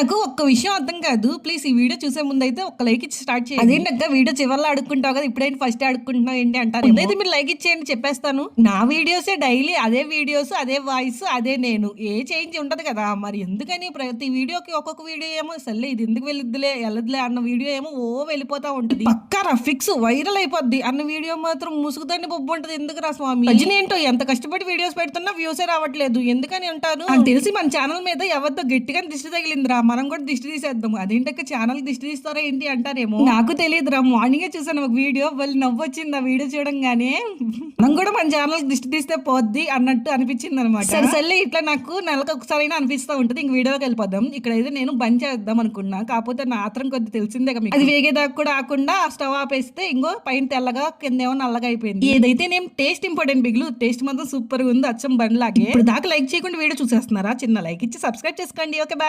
నాకు ఒక్క విషయం అర్థం కాదు. ప్లీజ్ ఈ వీడియో చూసే ముందైతే ఒక లైక్ ఇచ్చి స్టార్ట్ చేయండి. అదేంటక్క వీడియో చివర్లో అడుక్కుంటావు కదా, ఇప్పుడైనా ఫస్ట్ అడుక్కుంటున్నావు ఏంటి అంటారు. ముందైతే మీరు లైక్ ఇచ్చేయండి చెప్పేస్తాను. నా వీడియోసే డైలీ అదే వీడియోస్, అదే వాయిస్, అదే నేను. ఏ చేంజ్ ఉండదు కదా. మరి ఎందుకని ప్రతి వీడియోకి ఒక్కొక్క వీడియో ఏమో సర్లే ఇది ఎందుకు వెళ్ళదులే అన్న వీడియో ఏమో వెళ్ళిపోతా ఉంటుంది. పక్కా ఫిక్స్ వైరల్ అయిపోద్ది అన్న వీడియో మాత్రం ముసుగుదాన్ని బొబ్బు ఉంటది. ఎందుకు రా స్వామి? భజన ఏంటో ఎంత కష్టపడి వీడియోస్ పెడుతున్నా వ్యూసే రావట్లేదు ఎందుకని అంటారు. నాకు తెలిసి మన ఛానల్ మీద ఎవరితో గట్టిగా దిష్టి తగిలిందిరా, మనం కూడా దిష్టి తీసేద్దాం. అదేంటక్క ఛానల్ దిష్టి తీస్తారా ఏంటి అంటారేమో. నాకు తెలియదురా, మార్నింగే చూసాను ఒక వీడియో, వాళ్ళు నవ్వొచ్చింది ఆ వీడియో చూడంగానే. మనం కూడా మన ఛానల్ దిష్టి తీస్తే పోద్ది అన్నట్టు అనిపించింది అనమాట. సరే ఇట్లా నాకు నెలకు ఒకసారి అయినా అనిపిస్తూ ఉంటుంది. ఇంక వీడియోకి వెళ్ళిపోదాం. ఇక్కడైతే నేను బంద్ చేద్దాం అనుకున్నా, కాకపోతే నా ఆత్రం కొద్ది తెలిసిందే కదా, అది వేగేదాకా కూడా ఆకుండా ఆ స్టవ్ ఆపేస్తే ఇంకో పైన తెల్లగా కింద ఏమో నల్లగా అయిపోయింది. ఏదైతే నేను టేస్ట్ ఇంపార్టెంట్ బిగులు, టేస్ట్ మాత్రం సూపర్ గా ఉంది, అచ్చం బండ్లాగే. ఇప్పుడు దాకా లైక్ చేయకుండా వీడియో చూసేస్తున్నారా? చిన్న లైక్ ఇచ్చి సబ్స్క్రైబ్ చేసుకోండి. Okay bye.